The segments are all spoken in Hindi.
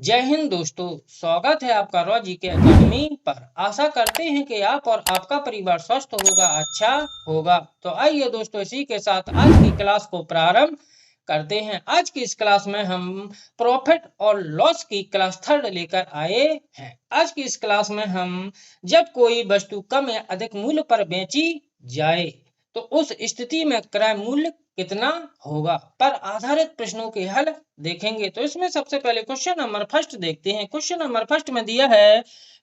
जय हिंद दोस्तों। स्वागत है आपका रॉ जी के अकेडमी पर। आशा करते हैं कि आप और आपका परिवार स्वस्थ होगा, अच्छा होगा। तो आइए दोस्तों, इसी के साथ आज की क्लास को प्रारंभ करते हैं। आज की इस क्लास में हम प्रॉफिट और लॉस की क्लास थर्ड लेकर आए हैं। आज की इस क्लास में हम जब कोई वस्तु कम या अधिक मूल्य पर बेची जाए तो उस स्थिति में क्रय मूल्य कितना होगा पर आधारित प्रश्नों के हल देखेंगे। तो इसमें सबसे पहले क्वेश्चन नंबर फर्स्ट देखते हैं। क्वेश्चन नंबर फर्स्ट में दिया है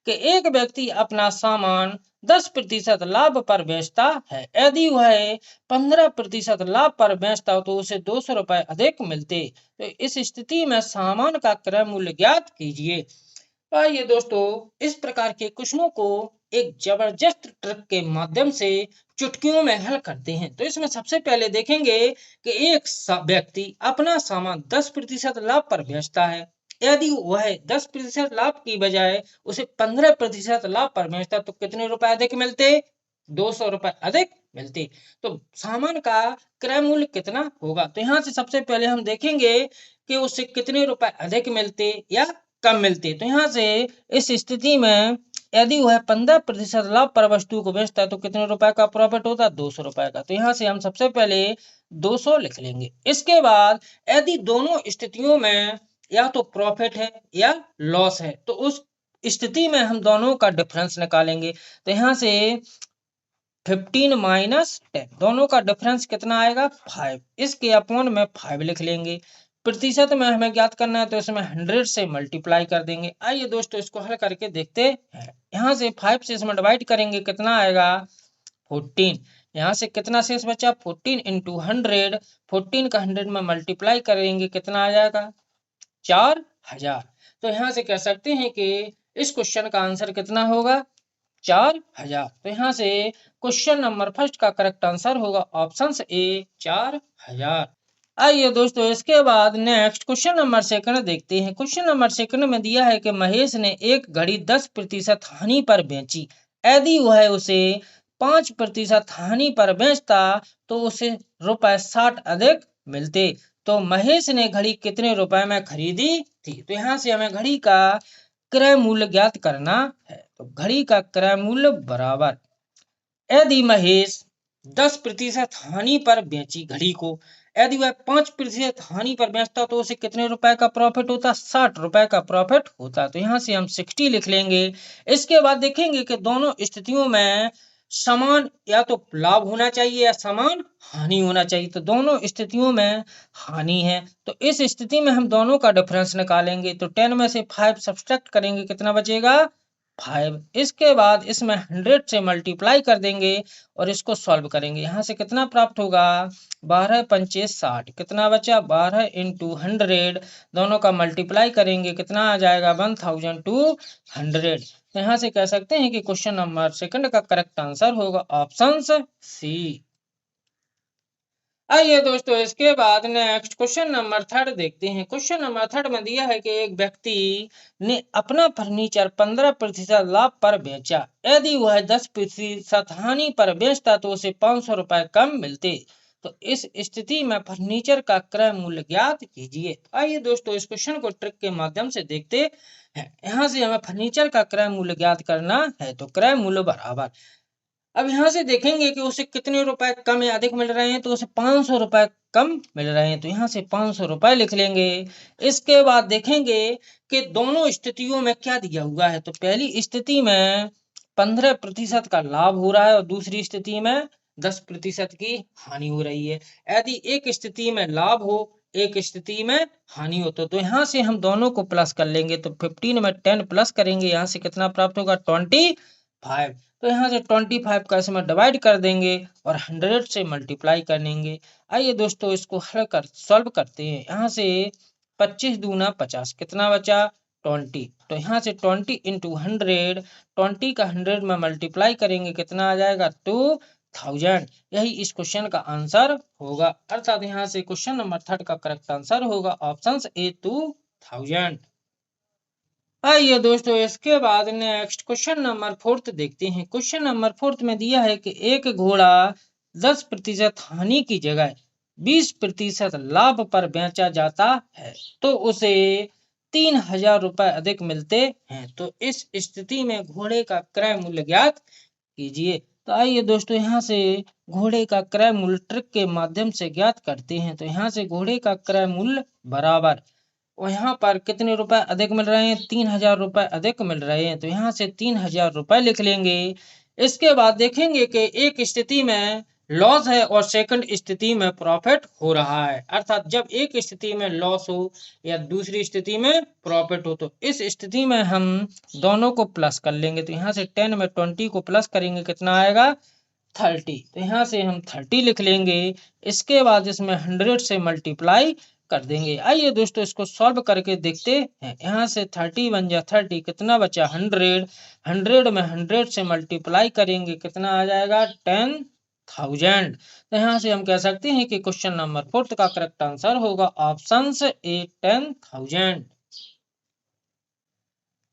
कि एक व्यक्ति अपना सामान 10% लाभ पर बेचता है। यदि वह 15% लाभ पर बेचता हो तो उसे 200 रुपए अधिक मिलते। तो इस स्थिति में सामान का क्रय मूल्य ज्ञात कीजिए। आइए दोस्तों, इस प्रकार के क्वेश्चनों को एक जबरदस्त ट्रिक के माध्यम से चुटकियों में हल करते हैं। तो इसमें सबसे पहले देखेंगे कि एक व्यक्ति अपना सामान 10% लाभ पर बेचता है। यदि वह 10% लाभ की बजाय उसे 15% लाभ पर बेचता तो कितने रुपए अधिक मिलते? 200 रुपए अधिक मिलते। तो सामान का क्रय मूल्य कितना होगा? तो यहाँ से सबसे पहले हम देखेंगे कि उसे कितने रुपए अधिक मिलते या कम मिलते। तो यहाँ से इस स्थिति में यदि वह 15% लाभ पर वस्तु को बेचता है तो कितने रुपए का प्रॉफिट होता है? 200 रुपए का। तो यहाँ से हम सबसे पहले 200 लिख लेंगे। इसके बाद यदि दोनों स्थितियों में या तो प्रॉफिट है या लॉस है तो उस स्थिति में हम दोनों का डिफरेंस निकालेंगे। तो यहाँ से 15 माइनस 10 दोनों का डिफरेंस कितना आएगा? 5। इसके अपॉन में 5 लिख लेंगे। प्रतिशत में हमें ज्ञात करना है तो इसमें 100 से मल्टीप्लाई कर देंगे। आइए दोस्तों, इसको हल करके देखते हैं। यहाँ से 5 से इसमें डिवाइड करेंगे, कितना आएगा? 14। यहाँ से कितना शेष बचा? 14 इंटू 100। 14 का 100 में मल्टीप्लाई करेंगे, कितना आ जाएगा? 4000। तो यहाँ से कह सकते हैं कि इस क्वेश्चन का आंसर कितना होगा? 4000। तो यहाँ से क्वेश्चन नंबर फर्स्ट का करेक्ट आंसर होगा ऑप्शन ए, 4000। आइए दोस्तों, इसके बाद नेक्स्ट क्वेश्चन नंबर सेकंड देखते हैं। क्वेश्चन नंबर सेकंड में दिया है कि महेश ने एक घड़ी 10% हानि पर बेची। यदि वह उसे 5% हानि पर बेचता तो उसे रुपए 60 अधिक मिलते। तो महेश ने घड़ी कितने रुपए में खरीदी थी? तो यहाँ से हमें घड़ी का क्रय मूल्य ज्ञात करना है। तो घड़ी का क्रय मूल्य बराबर, यदि महेश 10% हानि पर बेची घड़ी को, यदि वह 5% हानि पर बेचता तो उसे कितने रुपए का प्रॉफिट होता? 60 रुपए का प्रॉफिट होता। तो यहाँ से हम 60 लिख लेंगे। इसके बाद देखेंगे कि दोनों स्थितियों में समान या तो लाभ होना चाहिए या समान हानि होना चाहिए। तो दोनों स्थितियों में हानि है। तो इस स्थिति में हम दोनों का डिफरेंस निकालेंगे। तो 10 में से 5 सब्सट्रैक्ट करेंगे, कितना बचेगा? 5। इसके बाद इसमें 100 से मल्टीप्लाई कर देंगे और इसको सॉल्व करेंगे। यहाँ से कितना प्राप्त होगा? 12 पंचे 60। कितना बचा? 12 इंटू 100। दोनों का मल्टीप्लाई करेंगे, कितना आ जाएगा? 1200। तो यहाँ से कह सकते हैं कि क्वेश्चन नंबर सेकंड का करेक्ट आंसर होगा ऑप्शन सी। आइए दोस्तों, इसके बाद नेक्स्ट क्वेश्चन नंबर थर्ड देखते हैं। क्वेश्चन नंबर थर्ड में दिया है कि एक व्यक्ति ने अपना फर्नीचर 15% लाभ पर बेचा। यदि वह 10% हानि पर बेचता तो उसे 500 रुपए कम मिलते। तो इस स्थिति में फर्नीचर का क्रय मूल्य ज्ञात कीजिए। आइए दोस्तों, इस क्वेश्चन को ट्रिक के माध्यम से देखते हैं। यहाँ से हमें फर्नीचर का क्रय मूल्य ज्ञात करना है। तो क्रय मूल्य बराबर, अब यहाँ से देखेंगे कि उसे कितने रुपए कम या अधिक मिल रहे हैं। तो उसे 500 रुपए कम मिल रहे हैं। तो यहाँ से 500 रुपए लिख लेंगे। इसके बाद देखेंगे कि दोनों स्थितियों में क्या दिया हुआ है। तो पहली स्थिति में 15% का लाभ हो रहा है और दूसरी स्थिति में 10% की हानि हो रही है। यदि एक स्थिति में लाभ हो, एक स्थिति में हानि हो तो यहाँ से हम दोनों को प्लस कर लेंगे। तो 15 में 10 प्लस करेंगे, यहाँ से कितना प्राप्त होगा? 25। तो यहाँ से 25 का इसमें डिवाइड कर देंगे और 100 से मल्टीप्लाई कर देंगे। आइए दोस्तों, इसको हल कर सॉल्व करते हैं। यहाँ से 25 दूना 50, कितना बचा? 20। तो यहाँ से 20 इंटू 100, 20 का 100 में मल्टीप्लाई करेंगे, कितना आ जाएगा? 2000। यही इस क्वेश्चन का आंसर होगा। अर्थात यहाँ से क्वेश्चन नंबर थर्ड का करेक्ट आंसर होगा ऑप्शन ए, 2000। आइए दोस्तों, इसके बाद नेक्स्ट क्वेश्चन नंबर फोर्थ देखते हैं। क्वेश्चन नंबर फोर्थ में दिया है कि एक घोड़ा 10% हानि की जगह 20% लाभ पर बेचा जाता है तो उसे 3000 रुपए अधिक मिलते हैं। तो इस स्थिति में घोड़े का क्रय मूल्य ज्ञात कीजिए। तो आइए दोस्तों यहाँ से घोड़े का क्रय मूल्य ट्रिक के माध्यम से ज्ञात करते हैं। तो यहाँ से घोड़े का क्रय मूल्य बराबर, और यहाँ पर कितने रुपए अधिक मिल रहे हैं, 3000 रुपए अधिक मिल रहे हैं। तो यहाँ से 3000 रुपए लिख लेंगे। इसके बाद देखेंगे कि एक स्थिति में लॉस है और सेकंड स्थिति में प्रॉफिट हो रहा है। अर्थात जब एक स्थिति में लॉस हो या दूसरी स्थिति में प्रॉफिट हो, तो इस स्थिति में हम दोनों को प्लस कर लेंगे। तो यहाँ से 10 में 20 को प्लस करेंगे, कितना आएगा 30। तो यहाँ से हम 30 लिख लेंगे। इसके बाद इसमें 100 से मल्टीप्लाई कर देंगे। आइए दोस्तों इसको सॉल्व करके देखते हैं। यहाँ से 30 बन जा 30, कितना बचा 100। 100 में 100 से मल्टीप्लाई करेंगे, कितना आ जाएगा 10,000। तो यहाँ से हम कह सकते हैं कि क्वेश्चन नंबर 4 का करेक्ट आंसर होगा ऑप्शन ए 10,000।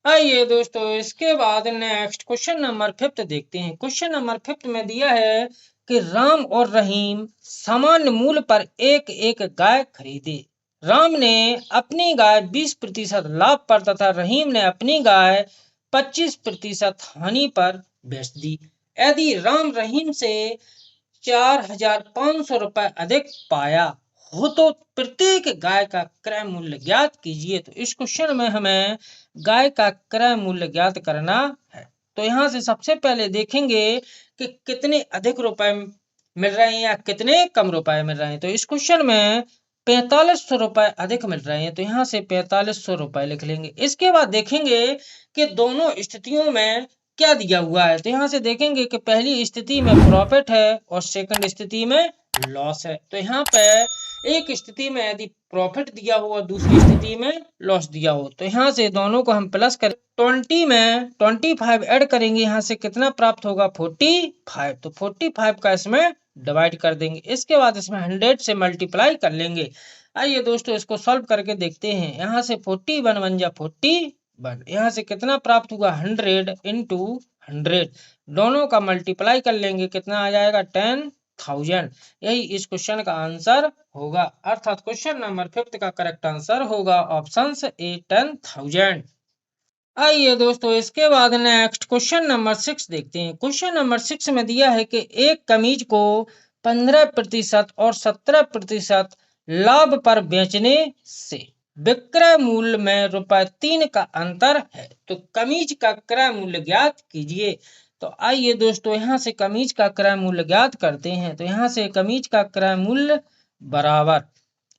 आइए दोस्तों इसके बाद नेक्स्ट क्वेश्चन नंबर 5 देखते हैं। क्वेश्चन नंबर 5 में दिया है कि राम और रहीम समान मूल्य पर एक एक गाय खरीदे। राम ने अपनी गाय 20% लाभ पर तथा रहीम ने अपनी गाय 25% हानि पर बेच दी। यदि राम रहीम से 4500 रुपए अधिक पाया हो तो प्रत्येक गाय का क्रय मूल्य ज्ञात कीजिए। तो इस क्वेश्चन में हमें गाय का क्रय मूल्य ज्ञात करना है। तो यहाँ से सबसे पहले देखेंगे कि कितने अधिक रुपए मिल रहे हैं या कितने कम रुपए मिल रहे हैं। तो इस क्वेश्चन में 4500 रुपए अधिक मिल रहे हैं। तो यहाँ से 4500 रुपए लिख लेंगे। इसके बाद देखेंगे कि दोनों स्थितियों में क्या दिया हुआ है। तो यहाँ से देखेंगे कि पहली स्थिति में प्रॉफिट है और सेकंड स्थिति में लॉस है। तो यहाँ पे एक स्थिति में यदि प्रॉफिट दिया हो और दूसरी स्थिति में लॉस दिया हो, तो यहाँ से दोनों को हम प्लस कर 20 में 25 ऐड करेंगे। यहाँ से कितना प्राप्त होगा 45। तो 45 का इसमें डिवाइड कर देंगे। इसके बाद इसमें 100 से मल्टीप्लाई कर लेंगे। आइए दोस्तों इसको सॉल्व करके देखते हैं। यहाँ से 41 बन जा 41, यहाँ से कितना प्राप्त हुआ 100 इंटू 100, दोनों का मल्टीप्लाई कर लेंगे, कितना आ जाएगा 10,000। यही इस क्वेश्चन का आंसर होगा। अर्थात क्वेश्चन नंबर 5 का करेक्ट आंसर होगा ऑप्शन ए 10,000। आइए दोस्तों इसके बाद नेक्स्ट क्वेश्चन नंबर 6 देखते हैं। क्वेश्चन नंबर 6 में दिया है कि एक कमीज को 15% और 17% लाभ पर बेचने से विक्रय मूल्य में ₹3 का अंतर है। तो कमीज का क्रय मूल्य ज्ञात कीजिए। तो आइए दोस्तों यहाँ से कमीज का क्रय मूल्य ज्ञात करते हैं। तो यहाँ से कमीज का क्रय मूल्य बराबर,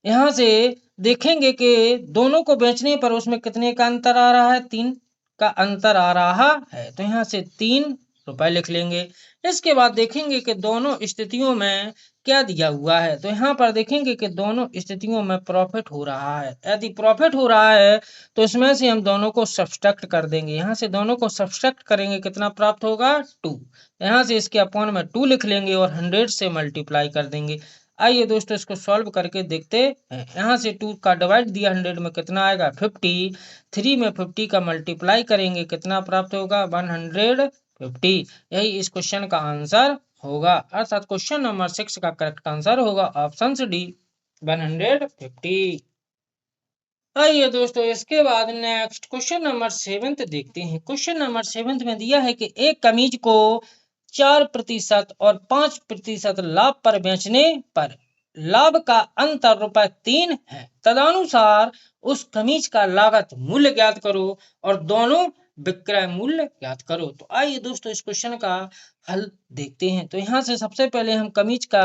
यहाँ से देखेंगे कि दोनों को बेचने पर उसमें कितने का अंतर आ रहा है, 3 का अंतर आ रहा है। तो यहाँ से 3 रुपए लिख लेंगे। इसके बाद देखेंगे कि दोनों स्थितियों में क्या दिया हुआ है। तो यहाँ पर देखेंगे कि दोनों स्थितियों में प्रॉफिट हो रहा है। यदि प्रॉफिट हो रहा है तो इसमें से हम दोनों को सब्सट्रैक्ट कर देंगे। यहाँ से दोनों को सब्सट्रैक्ट करेंगे, कितना प्राप्त होगा 2। यहाँ से इसके अपॉन में 2 लिख लेंगे और 100 से मल्टीप्लाई कर देंगे। आइए दोस्तों इसको सॉल्व करके देखते हैं। यहाँ से 2 का डिवाइड दिया 100 में, कितना आएगा 50। 3 में 50 का मल्टीप्लाई करेंगे, कितना प्राप्त होगा 150। यही इस क्वेश्चन का आंसर होगा। अर्थात क्वेश्चन नंबर 6 का करेक्ट आंसर होगा ऑप्शन डी 150। आइए दोस्तों इसके बाद नेक्स्ट क्वेश्चन नंबर 7 देखते हैं। क्वेश्चन नंबर 7 में दिया है कि एक कमीज को 4% और 5% लाभ पर बेचने पर लाभ का अंतर ₹3 है। तदनुसार उस कमीज का लागत मूल्य ज्ञात करो और दोनों विक्रय मूल्य ज्ञात करो। तो आइए दोस्तों इस क्वेश्चन का हल देखते हैं। तो यहाँ से सबसे पहले हम कमीज का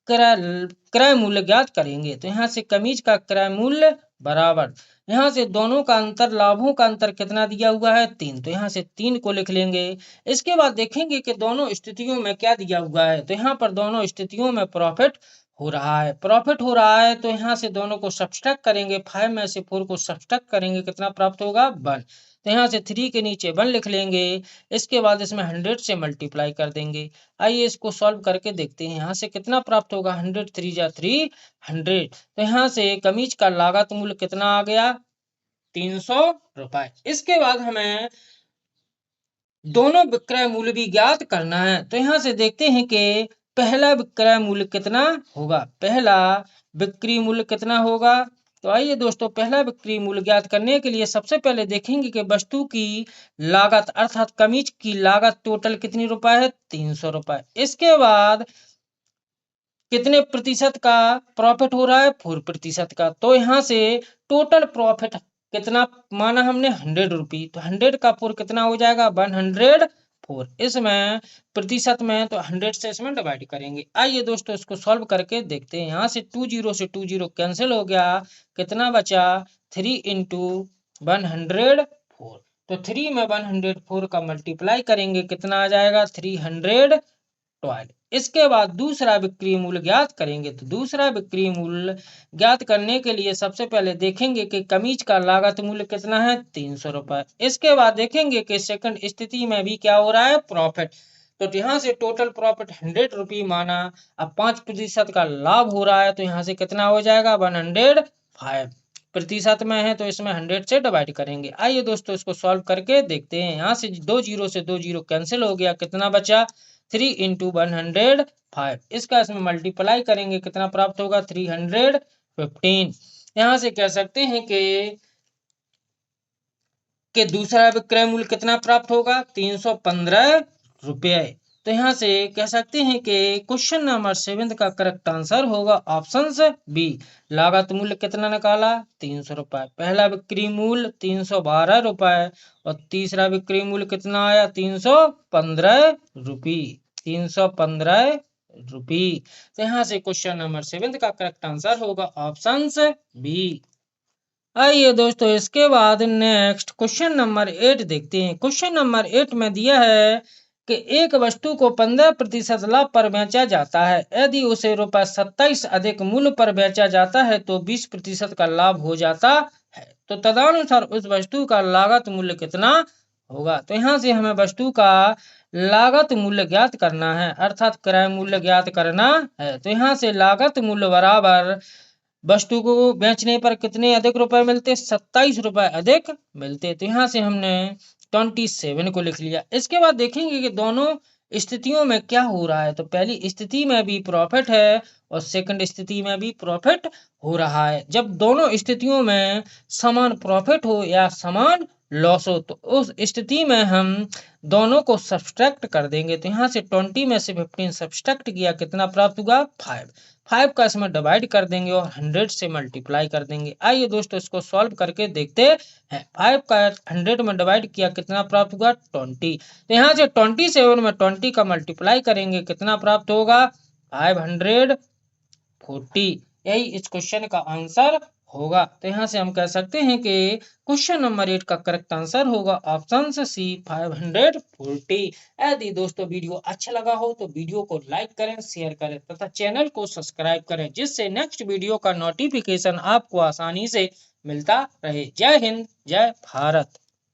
क्रय मूल्य ज्ञात करेंगे। तो यहाँ से कमीज का क्रय मूल्य बराबर, यहाँ से दोनों का अंतर, लाभों का अंतर कितना दिया हुआ है 3। तो यहाँ से 3 को लिख लेंगे। इसके बाद देखेंगे कि दोनों स्थितियों में क्या दिया हुआ है। तो यहाँ पर दोनों स्थितियों में प्रॉफिट हो रहा है। प्रॉफिट हो रहा है तो यहाँ से दोनों को सब्सट्रैक्ट करेंगे। 5 में से 4 को सब्सट्रैक्ट करेंगे, कितना प्राप्त होगा 1। तो यहाँ से 3 के नीचे 1 लिख लेंगे। इसके बाद इसमें 100 से मल्टीप्लाई कर देंगे। आइए इसको सॉल्व करके देखते हैं। यहाँ से कितना प्राप्त होगा 100 3 जा 300। तो यहाँ से कमीज का लागत मूल्य कितना आ गया 300 रुपए। इसके बाद हमें दोनों विक्रय मूल्य भी ज्ञात करना है। तो यहाँ से देखते हैं कि पहला विक्रय मूल्य कितना होगा। पहला बिक्री मूल्य कितना होगा, तो आइए दोस्तों, पहला बिक्री मूल्य ज्ञात करने के लिए सबसे पहले देखेंगे कि वस्तु की लागत अर्थात कमीज की लागत टोटल कितनी रुपए है, 300 रुपए। इसके बाद कितने प्रतिशत का प्रॉफिट हो रहा है, 4% का। तो यहाँ से टोटल प्रॉफिट कितना माना हमने, 100 रुपी। तो 100 का 4 कितना हो जाएगा, 104। इसमें प्रतिशत में तो 100 से इसमें डिवाइड करेंगे। आइए दोस्तों, इसको सॉल्व करके देखते हैं। यहाँ से 20 से 20 कैंसिल हो गया, कितना बचा, 3 इंटू 104। तो 3 में 104 का मल्टीप्लाई करेंगे, कितना आ जाएगा, 312। इसके बाद दूसरा बिक्री मूल्य ज्ञात करेंगे। तो दूसरा बिक्री मूल्य ज्ञात करने के लिए सबसे पहले देखेंगे कि कमीज का लागत मूल्य कितना है, 300 रुपए। इसके बाद देखेंगे कि सेकंड स्थिति में भी क्या हो रहा है, प्रॉफिट। तो यहाँ से टोटल प्रॉफिट 100 रुपी माना, अब 5% का लाभ हो रहा है, तो यहाँ से कितना हो जाएगा, 105। प्रतिशत में है तो इसमें 100 से डिवाइड करेंगे। आइए दोस्तों, इसको सॉल्व करके देखते हैं। यहाँ से 2 जीरो से 2 जीरो कैंसिल हो गया, कितना बचा, 3 इंटू 105। इसका इसमें मल्टीप्लाई करेंगे, कितना प्राप्त होगा, 315। यहाँ से कह सकते हैं कि दूसरा विक्रय मूल्य कितना प्राप्त होगा, 315 रुपये। तो यहाँ से कह सकते हैं कि क्वेश्चन नंबर 7 का करेक्ट आंसर होगा ऑप्शन बी। लागत मूल्य कितना निकाला, 300 रुपए। पहला बिक्री मूल्य 312 रुपए और तीसरा बिक्री मूल्य कितना आया, 315 रुपी। 315 रुपी। तो यहाँ से क्वेश्चन नंबर 7 का करेक्ट आंसर होगा ऑप्शन बी। आइए दोस्तों, इसके बाद नेक्स्ट क्वेश्चन नंबर 8 देखते हैं। क्वेश्चन नंबर 8 में दिया है कि एक वस्तु को 15% लाभ पर बेचा जाता है। यदि उसे ₹27 अधिक मूल्य पर बेचा जाता है तो 20% का लाभ हो जाता है। तो तदनुसार उस वस्तु का लागत मूल्य कितना होगा। तो यहाँ से हमें वस्तु का लागत मूल्य ज्ञात करना है, अर्थात क्रय मूल्य ज्ञात करना है। तो यहाँ से लागत मूल्य बराबर वस्तु को बेचने पर कितने अधिक रुपए मिलते, 27 रुपए अधिक मिलते। तो यहाँ से हमने 27 को लिख लिया। इसके बाद देखेंगे कि दोनों स्थितियों में क्या हो रहा है। तो पहली स्थिति में भी प्रॉफिट है और सेकंड स्थिति में भी प्रॉफिट हो रहा है। जब दोनों स्थितियों में समान प्रॉफिट हो या समान लॉस हो, तो उस स्थिति में हम दोनों को सब्सट्रैक्ट कर देंगे। तो यहाँ से 20 में से 15 सब्सट्रैक्ट किया, कितना प्राप्त हुआ, 5। 5 का इसमें डिवाइड कर देंगे और 100 से मल्टीप्लाई कर देंगे। आइए दोस्तों, इसको सॉल्व करके देखते हैं। 5 का 100 में डिवाइड किया, कितना प्राप्त हुआ, 20। तो यहाँ से 27 में 20 का मल्टीप्लाई करेंगे, कितना प्राप्त होगा, 540। यही इस क्वेश्चन का आंसर होगा। तो यहाँ से हम कह सकते हैं कि क्वेश्चन नंबर 8 का करेक्ट आंसर होगा ऑप्शन सी, 540। यदि दोस्तों वीडियो अच्छा लगा हो तो वीडियो को लाइक करें, शेयर करें तथा चैनल को सब्सक्राइब करें, जिससे नेक्स्ट वीडियो का नोटिफिकेशन आपको आसानी से मिलता रहे। जय हिंद, जय भारत।